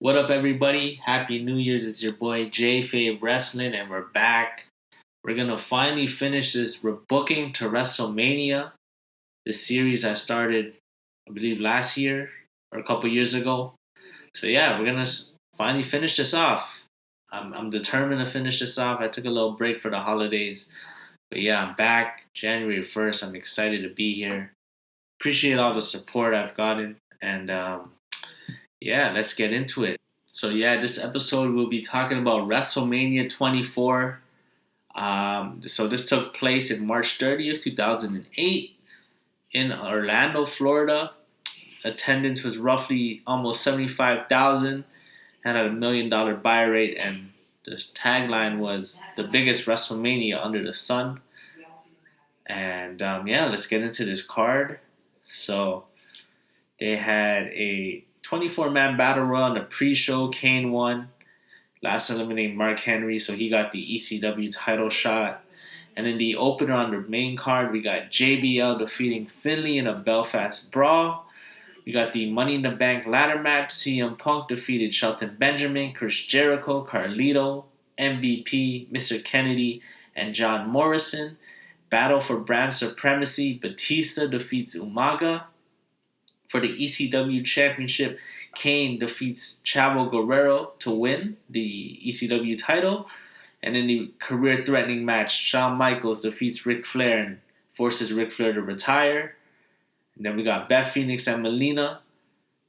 What up, everybody? Happy New Year's. It's your boy J Fave Wrestling, and we're back. We're going to finally finish this Rebooking to WrestleMania. This series I started, I believe, last year or a couple years ago. So, yeah, we're going to finally finish this off. I'm determined to finish this off. I took a little break for the holidays. But, yeah, I'm back January 1st. I'm excited to be here. Appreciate all the support I've gotten. And, yeah, let's get into it. So yeah, this episode we'll be talking about WrestleMania 24. So this took place in March 30th, 2008 in Orlando, Florida. Attendance was roughly almost 75,000 and at $1 million buy rate. And the tagline was the biggest WrestleMania under the sun. And yeah, let's get into this card. So they had a 24-man battle royal on the pre-show. Kane won, last eliminating Mark Henry, so he got the ECW title shot. And in the opener on the main card, we got JBL defeating Finlay in a Belfast brawl. We got the Money in the Bank ladder match. CM Punk defeated Shelton Benjamin, Chris Jericho, Carlito, MVP, Mr. Kennedy, and John Morrison. Battle for brand supremacy. Batista defeats Umaga. For the ECW Championship, Kane defeats Chavo Guerrero to win the ECW title. And in the career-threatening match, Shawn Michaels defeats Ric Flair and forces Ric Flair to retire. And then we got Beth Phoenix and Melina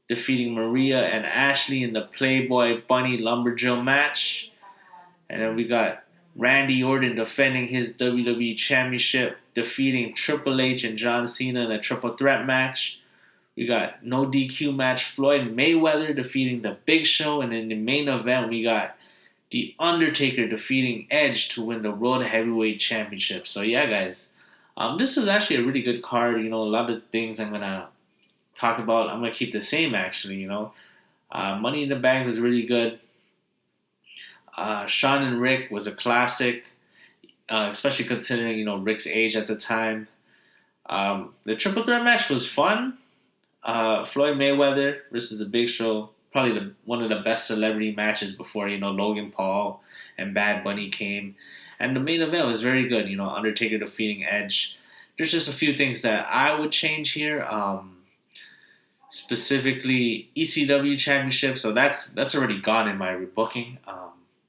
defeating Maria and Ashley in the Playboy Bunny Lumberjill match. And then we got Randy Orton defending his WWE Championship, defeating Triple H and John Cena in a triple threat match. We got no DQ match, Floyd Mayweather defeating The Big Show. And in the main event, we got The Undertaker defeating Edge to win the World Heavyweight Championship. So yeah, guys, this is actually a really good card. You know, a lot of things I'm going to talk about, I'm going to keep the same, actually, you know. Money in the Bank was really good. Shawn and Rick was a classic, especially considering, you know, Rick's age at the time. The triple threat match was fun. Floyd Mayweather versus The Big Show, probably one of the best celebrity matches before, you know, Logan Paul and Bad Bunny came. And the main event was very good, you know, Undertaker defeating Edge. There's just a few things that I would change here. Specifically, ECW Championship, so that's already gone in my rebooking.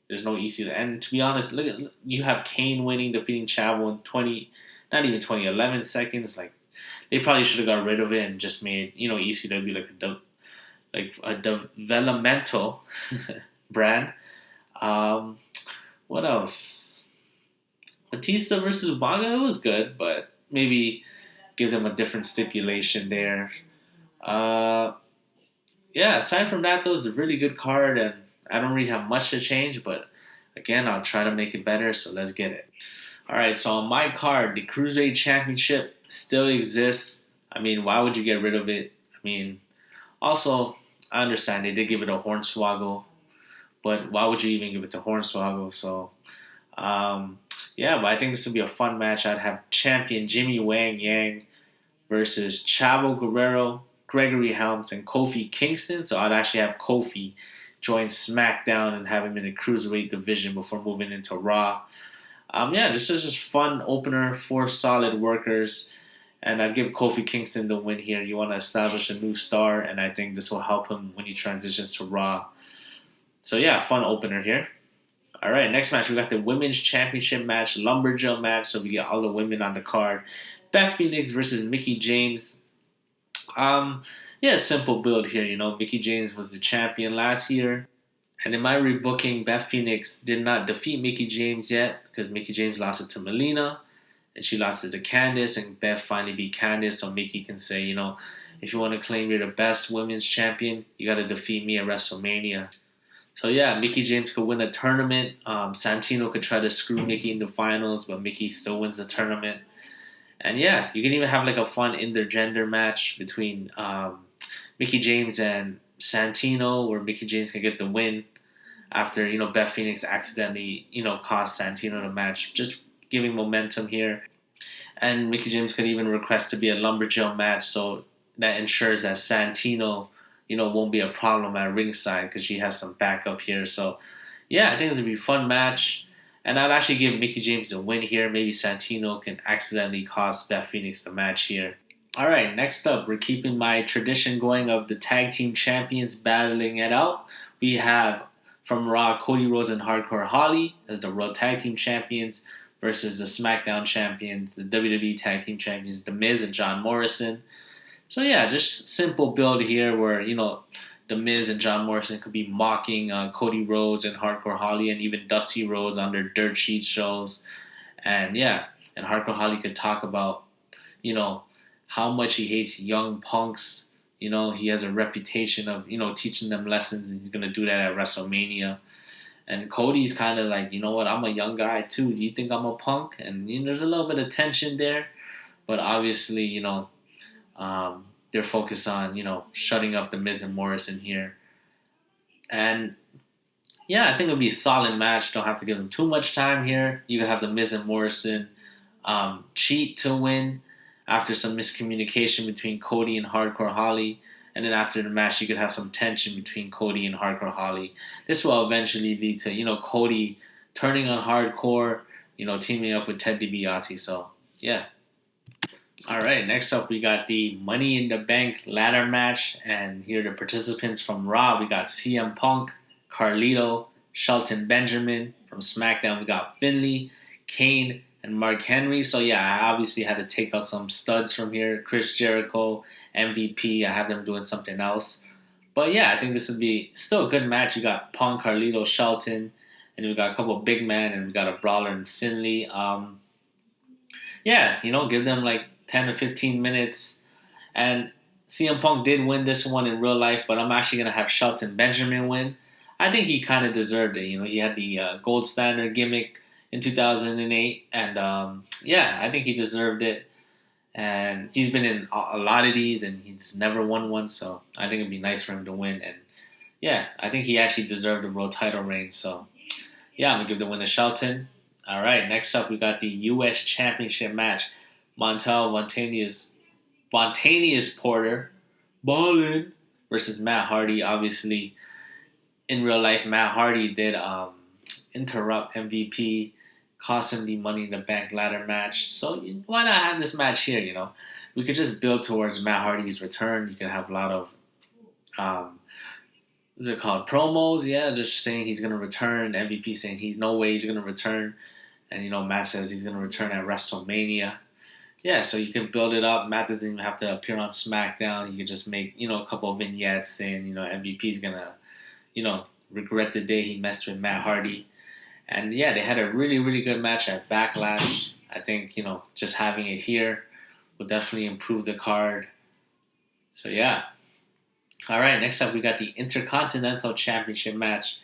There's no ECW. And to be honest, you have Kane winning, defeating Chavo in 11 seconds. Like, they probably should have got rid of it and just made, you know, ECW like a developmental brand. What else? Batista versus Umaga, it was good, but maybe give them a different stipulation there. Yeah, aside from that, though, it was a really good card, and I don't really have much to change, but again, I'll try to make it better, so let's get it. All right, so on my card, the Cruiserweight Championship still exists. I mean, why would you get rid of it? I mean, also, I understand they did give it a Hornswoggle, but why would you even give it to Hornswoggle? So, yeah, but I think this would be a fun match. I'd have champion Jimmy Wang Yang versus Chavo Guerrero, Gregory Helms, and Kofi Kingston. So I'd actually have Kofi join SmackDown and have him in the Cruiserweight division before moving into Raw. Yeah, this is just fun opener, 4 solid workers, and I'd give Kofi Kingston the win here. You want to establish a new star, and I think this will help him when he transitions to Raw. So yeah, fun opener here. All right, next match, we got the Women's Championship match, Lumberjill match, so we get all the women on the card. Beth Phoenix versus Micke James. Yeah, simple build here, you know. Micke James was the champion last year. And in my rebooking, Beth Phoenix did not defeat Micke James yet because Micke James lost it to Melina and she lost it to Candice, and Beth finally beat Candice, so Micke can say, you know, if you want to claim you're the best women's champion, you got to defeat me at WrestleMania. So yeah, Micke James could win a tournament. Santino could try to screw Micke in the finals, but Micke still wins the tournament. And yeah, you can even have like a fun intergender match between Micke James and Santino, where Micke James can get the win after, you know, Beth Phoenix accidentally, you know, caused Santino the match. Just giving momentum here. And Micke James could even request to be a Lumberjill match, so that ensures that Santino won't be a problem at ringside because she has some backup here. So, yeah, I think it's going to be a fun match. And I'd actually give Mickie James a win here. Maybe Santino can accidentally cost Beth Phoenix the match here. All right, next up, we're keeping my tradition going of the tag team champions battling it out. We have from Raw, Cody Rhodes and Hardcore Holly as the Raw Tag Team Champions versus the SmackDown Champions, the WWE Tag Team Champions, The Miz and John Morrison. So yeah, just simple build here where, The Miz and John Morrison could be mocking Cody Rhodes and Hardcore Holly and even Dusty Rhodes on their dirt sheet shows. And yeah, and Hardcore Holly could talk about, how much he hates young punks. He has a reputation of, teaching them lessons, and he's going to do that at WrestleMania. And Cody's kind of like, you know what, I'm a young guy too. Do you think I'm a punk? And there's a little bit of tension there. But obviously, they're focused on, shutting up The Miz and Morrison here. And yeah, I think it'll be a solid match. Don't have to give them too much time here. You can have The Miz and Morrison cheat to win after some miscommunication between Cody and Hardcore Holly. And then after the match, you could have some tension between Cody and Hardcore Holly. This will eventually lead to, Cody turning on Hardcore, teaming up with Ted DiBiase. So, yeah. All right, next up, we got the Money in the Bank ladder match. And here are the participants from Raw. We got CM Punk, Carlito, Shelton Benjamin. From SmackDown, we got Finlay, Kane, and Mark Henry. So yeah, I obviously had to take out some studs from here. Chris Jericho, MVP. I have them doing something else. But yeah, I think this would be still a good match. You got Punk, Carlito, Shelton, and we got a couple of big men, and we got a brawler in Finlay. Yeah, give them like 10 to 15 minutes. And CM Punk did win this one in real life, but I'm actually going to have Shelton Benjamin win. I think he kind of deserved it. He had the gold standard gimmick in 2008. And yeah, I think he deserved it. And he's been in a lot of these, and he's never won one. So I think it'd be nice for him to win. And yeah, I think he actually deserved the world title reign. So yeah, I'm going to give the win to Shelton. All right, next up, we got the U.S. Championship match. Montanious Porter, Ballin, versus Matt Hardy. Obviously, in real life, Matt Hardy did interrupt MVP, cost him the Money in the Bank ladder match. So why not have this match here, We could just build towards Matt Hardy's return. You can have a lot of, what's it called, promos, yeah, just saying he's going to return. MVP saying no way he's going to return. And, Matt says he's going to return at WrestleMania. Yeah, so you can build it up. Matt doesn't even have to appear on SmackDown. You can just make, a couple of vignettes saying, MVP's going to, regret the day he messed with Matt Hardy. And yeah, they had a really, really good match at Backlash. I think, just having it here will definitely improve the card. So yeah. All right, next up we got the Intercontinental Championship match.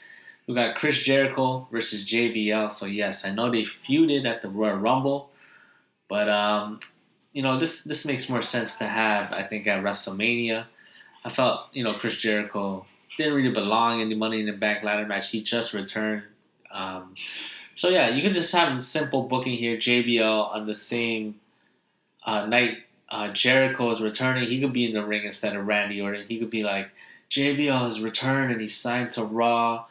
We got Chris Jericho versus JBL. So yes, I know they feuded at the Royal Rumble. But, this makes more sense to have, I think, at WrestleMania. I felt, Chris Jericho didn't really belong in the Money in the Bank ladder match. He just returned. So, yeah, you can just have a simple booking here. JBL on the same night Jericho is returning. He could be in the ring instead of Randy Orton. He could be like, JBL has returned and he's signed to Raw.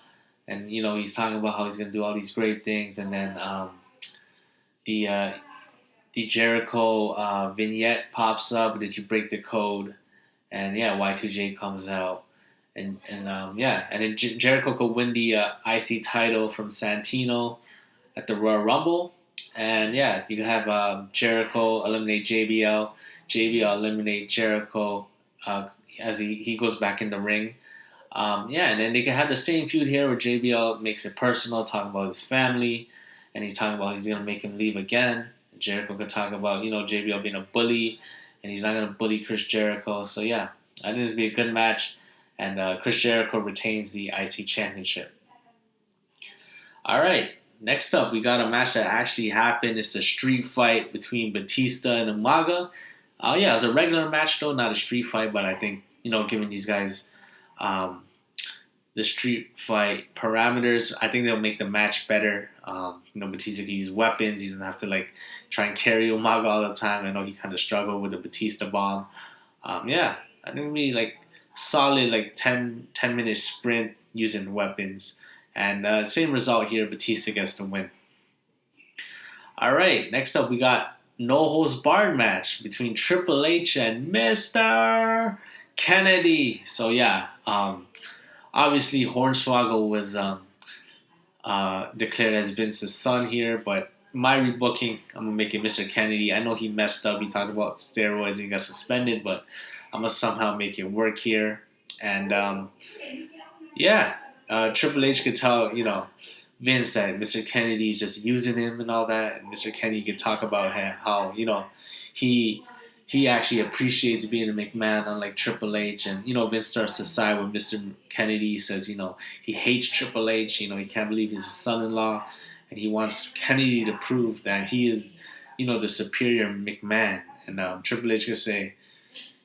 And, he's talking about how he's going to do all these great things. And then the Jericho vignette pops up. Did you break the code? And yeah, Y2J comes out, and then Jericho could win the IC title from Santino at the Royal Rumble, and yeah, you can have Jericho eliminate JBL, JBL eliminate Jericho as he goes back in the ring. And then they can have the same feud here where JBL makes it personal, talking about his family, and he's talking about he's gonna make him leave again. Jericho could talk about, JBL being a bully, and he's not going to bully Chris Jericho. So, yeah, I think this would be a good match, and Chris Jericho retains the IC Championship. All right, next up, we got a match that actually happened. It's the street fight between Batista and Umaga. It was a regular match, though, not a street fight, but I think, giving these guys the street fight parameters, I think they'll make the match better. Batista can use weapons. He doesn't have to try and carry Umaga all the time. I know he kind of struggled with the Batista bomb. I think it'll be solid like 10-minute sprint using weapons. And same result here. Batista gets the win. All right, next up we got no holds barred match between Triple H and Mr. Kennedy. So yeah, obviously Hornswoggle was declared as Vince's son here, but my rebooking, I'm gonna make it Mr. Kennedy. I know he messed up. He talked about steroids and got suspended, but I'm gonna somehow make it work here. And Triple H could tell Vince that Mr. Kennedy's just using him and all that, and Mr. Kennedy could talk about how he actually appreciates being a McMahon, unlike Triple H. And Vince starts to side with Mr. Kennedy. He says he hates Triple H. He can't believe he's his son-in-law, and he wants Kennedy to prove that he is the superior McMahon. And Triple H could say,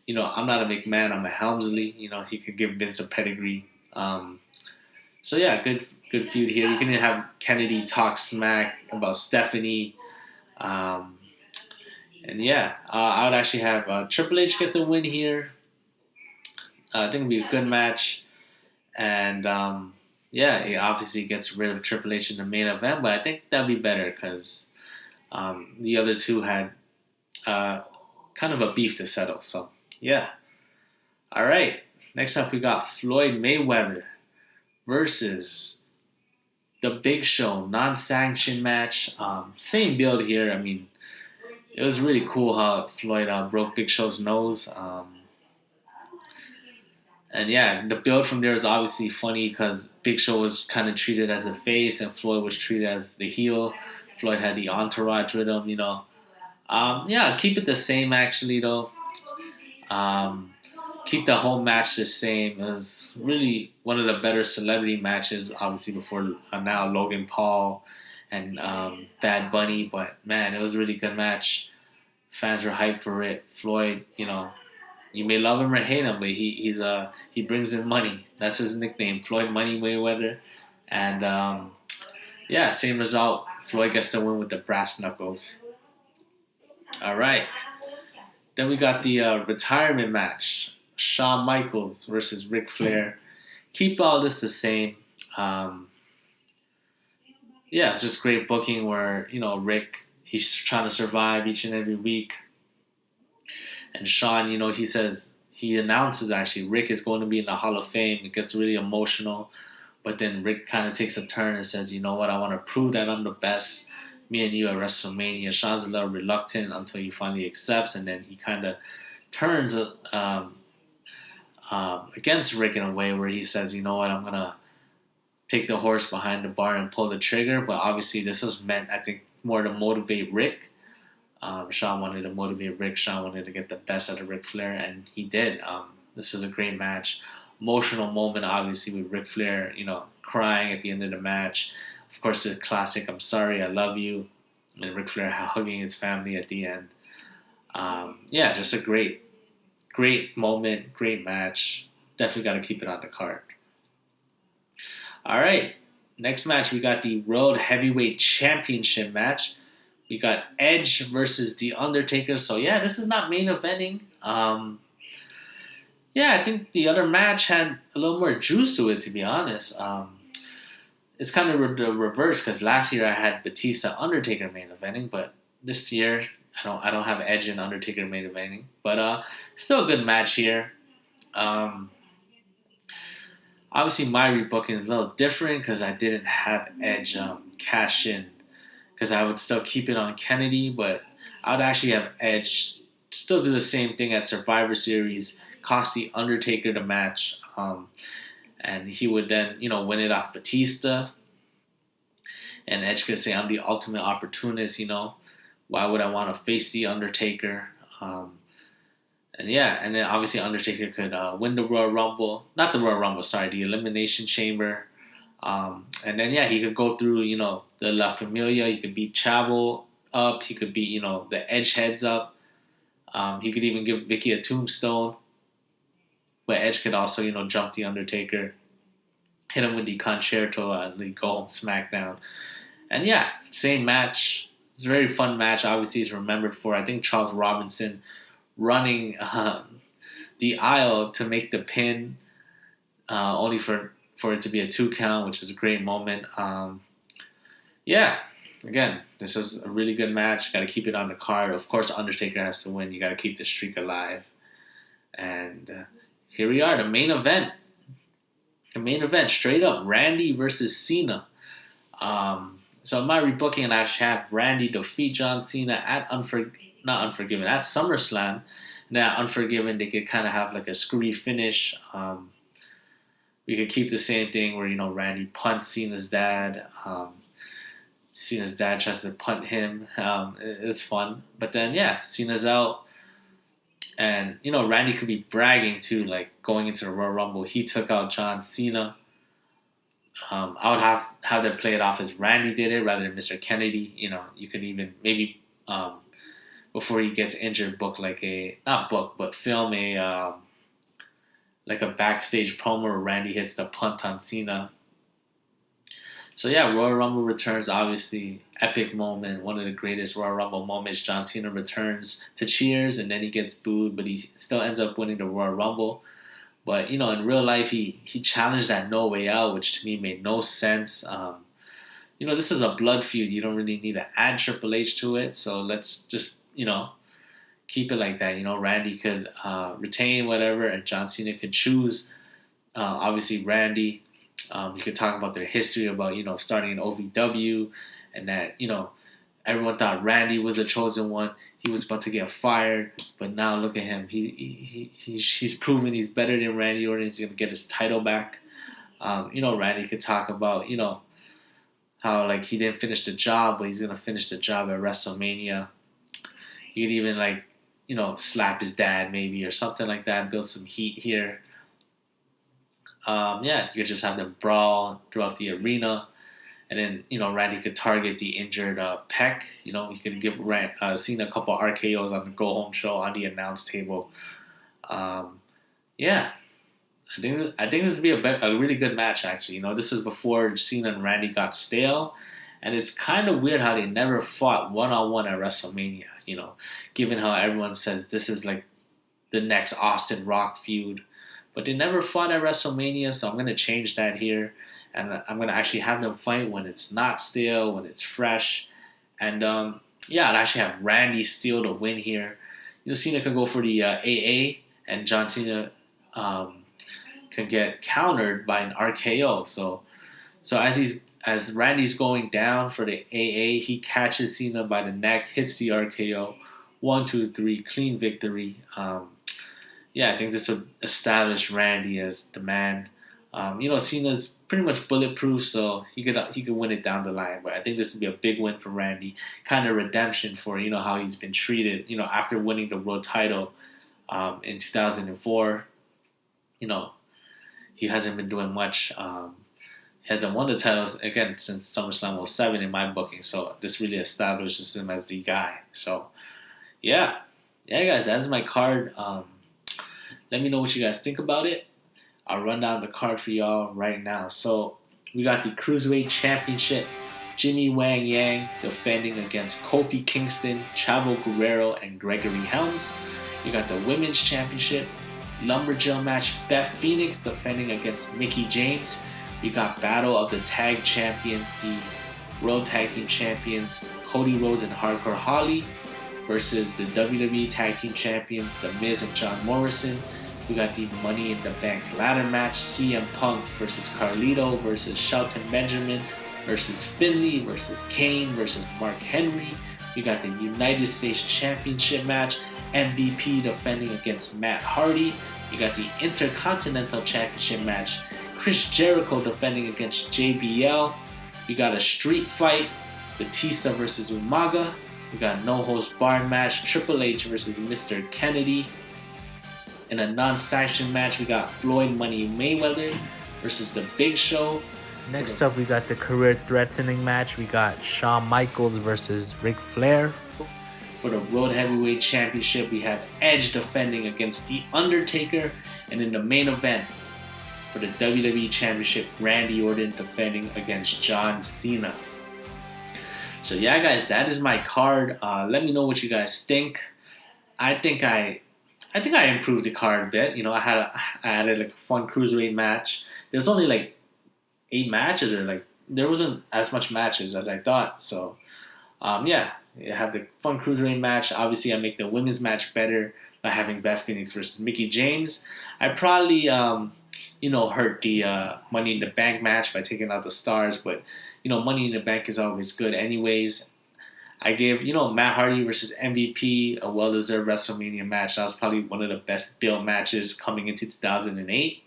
I'm not a McMahon, I'm a Helmsley. He could give Vince a pedigree. So yeah, good feud here. You can have Kennedy talk smack about Stephanie. I would actually have Triple H get the win here. I think it'll be a good match. And he obviously gets rid of Triple H in the main event, but I think that'd be better because the other two had kind of a beef to settle. So yeah. All right. Next up, we got Floyd Mayweather versus the Big Show, non-sanctioned match. Same build here. I mean, it was really cool how Floyd broke Big Show's nose. The build from there was obviously funny because Big Show was kind of treated as a face and Floyd was treated as the heel. Floyd had the entourage with him, keep it the same actually though. Keep the whole match the same. It was really one of the better celebrity matches, obviously before now Logan Paul and Bad Bunny. But man, it was a really good match. Fans were hyped for it. Floyd, you may love him or hate him, but he brings in money. That's his nickname, Floyd Money Mayweather. And same result. Floyd gets the win with the brass knuckles. All right. Then we got the retirement match. Shawn Michaels versus Ric Flair. Keep all this the same. It's just great booking where, Rick, he's trying to survive each and every week. And Shawn, he announces actually Rick is going to be in the Hall of Fame. It gets really emotional. But then Rick kind of takes a turn and says, you know what, I want to prove that I'm the best. Me and you at WrestleMania. Shawn's a little reluctant until he finally accepts. And then he kind of turns against Rick in a way where he says, you know what, I'm going to take the horse behind the bar and pull the trigger. But obviously this was meant, I think, more to motivate Rick. Shawn wanted to motivate Rick. Shawn wanted to get the best out of Ric Flair, and he did. This was a great match. Emotional moment, obviously, with Ric Flair, crying at the end of the match. Of course, the classic, I'm sorry, I love you. And Ric Flair hugging his family at the end. Just a great moment, great match. Definitely got to keep it on the card. All right. Next match, we got the World Heavyweight Championship match. We got Edge versus The Undertaker. So, this is not main eventing. I think the other match had a little more juice to it, to be honest. It's kind of the reverse because last year I had Batista Undertaker main eventing, but this year I don't have Edge and Undertaker main eventing. But still a good match here. Obviously, my rebooking is a little different because I didn't have Edge cash in because I would still keep it on Kennedy, but I would actually have Edge still do the same thing at Survivor Series, cost The Undertaker the match, and he would then, win it off Batista. And Edge could say, I'm the ultimate opportunist, Why would I want to face The Undertaker? And then obviously Undertaker could win the Royal Rumble. Not the Royal Rumble, sorry, the Elimination Chamber. And then, he could go through, the La Familia. He could beat Chavo up. He could beat, the Edge heads up. He could even give Micke a tombstone. But Edge could also, jump The Undertaker, hit him with the concerto, and then go home SmackDown. And same match. It's a very fun match. Obviously, it's remembered for, I think, Charles Robinson running the aisle to make the pin, only for it to be a 2 count, which was a great moment. Yeah, again, this was a really good match. Got to keep it on the card. Of course, Undertaker has to win. You got to keep the streak alive. And here we are, the main event. The main event, straight up, Randy versus Cena. So in my rebooking, I actually have Randy defeat John Cena at at SummerSlam. And at Unforgiven, they could kind of have like a screwy finish. We could keep the same thing where, Randy punts Cena's dad. Cena's dad tries to punt him. It's fun. But then, Cena's out. And, Randy could be bragging too, like going into the Royal Rumble. He took out John Cena. I would have them play it off as Randy did it rather than Mr. Kennedy. You could even maybe before he gets injured, film a like a backstage promo where Randy hits the punt on Cena. So Royal Rumble returns, obviously epic moment, one of the greatest Royal Rumble moments. John Cena returns to cheers and then he gets booed, but he still ends up winning the Royal Rumble. But in real life, he challenged that No Way Out, which to me made no sense. This is a blood feud. You don't really need to add Triple H to it. So let's just keep it like that. Randy could retain whatever, and John Cena could choose. Obviously, Randy. You could talk about their history about starting in OVW, and that everyone thought Randy was the chosen one. He was about to get fired, but now look at him. He's proven he's better than Randy Orton. He's gonna get his title back. Randy could talk about how like he didn't finish the job, but he's gonna finish the job at WrestleMania. He could even slap his dad maybe or something like that. Build some heat here. You could just have them brawl throughout the arena. And then, Randy could target the injured Peck. He could give Cena a couple RKOs on the go-home show on the announce table. I think this would be a really good match, actually. This was before Cena and Randy got stale. And it's kind of weird how they never fought one-on-one at WrestleMania, given how everyone says this is like the next Austin Rock feud. But they never fought at WrestleMania, so I'm going to change that here. And I'm going to actually have them fight when it's not stale, when it's fresh. And, I'd actually have Randy steal the win here. Cena could go for the AA, and John Cena can get countered by an RKO. So as Randy's going down for the AA, he catches Cena by the neck, hits the RKO. 1, 2, 3, clean victory. I think this would establish Randy as the man. Cena's pretty much bulletproof, so he could win it down the line. But I think this would be a big win for Randy, kind of redemption for how he's been treated. After winning the world title in 2004, he hasn't been doing much. He hasn't won the titles again since SummerSlam 07 in my booking. So this really establishes him as the guy. So guys, that's my card. Let me know what you guys think about it. I'll run down the card for y'all right now. So we got the Cruiserweight Championship. Jimmy Wang Yang defending against Kofi Kingston, Chavo Guerrero, and Gregory Helms. We got the Women's Championship. Lumberjill match. Beth Phoenix defending against Micke James. We got Battle of the Tag Champions. The World Tag Team Champions, Cody Rhodes and Hardcore Holly, versus the WWE Tag Team Champions, The Miz and John Morrison. We got the Money in the Bank ladder match, CM Punk versus Carlito versus Shelton Benjamin versus Finlay versus Kane versus Mark Henry. We got the United States Championship match, MVP defending against Matt Hardy. We got the Intercontinental Championship match, Chris Jericho defending against JBL. We got a street fight, Batista versus Umaga. We got no holds barred match, Triple H versus Mr. Kennedy. In a non-sanctioned match, we got Floyd Money Mayweather versus The Big Show. Next up, we got the career-threatening match. We got Shawn Michaels versus Ric Flair. For the World Heavyweight Championship, we have Edge defending against The Undertaker. And in the main event, for the WWE Championship, Randy Orton defending against John Cena. So guys, that is my card. Let me know what you guys think. I think I I think I improved the card a bit. I added like a fun cruiserweight match. There's only like 8 matches, or like there wasn't as much matches as I thought. So yeah, you have the fun cruiserweight match. Obviously, I make the women's match better by having Beth Phoenix versus Micke James. I probably hurt the Money in the Bank match by taking out the stars, but Money in the Bank is always good anyways. I gave Matt Hardy versus MVP a well-deserved WrestleMania match. That was probably one of the best build matches coming into 2008.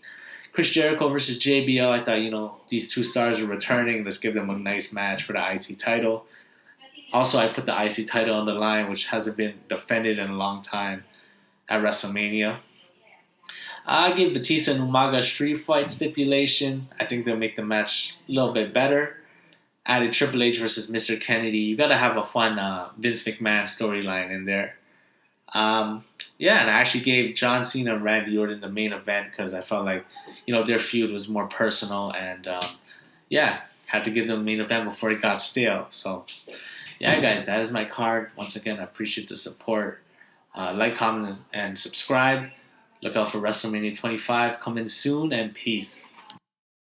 Chris Jericho versus JBL. I thought these two stars are returning. Let's give them a nice match for the IC title. Also, I put the IC title on the line, which hasn't been defended in a long time at WrestleMania. I gave Batista and Umaga a street fight stipulation. I think they'll make the match a little bit better. Added Triple H versus Mr. Kennedy. You got to have a fun Vince McMahon storyline in there. Yeah, and I actually gave John Cena and Randy Orton the main event because I felt like their feud was more personal, and yeah, had to give them the main event before it got stale. So yeah, guys, that is my card. Once again, I appreciate the support. Like, comment, and subscribe. Look out for WrestleMania 25 coming soon, and peace.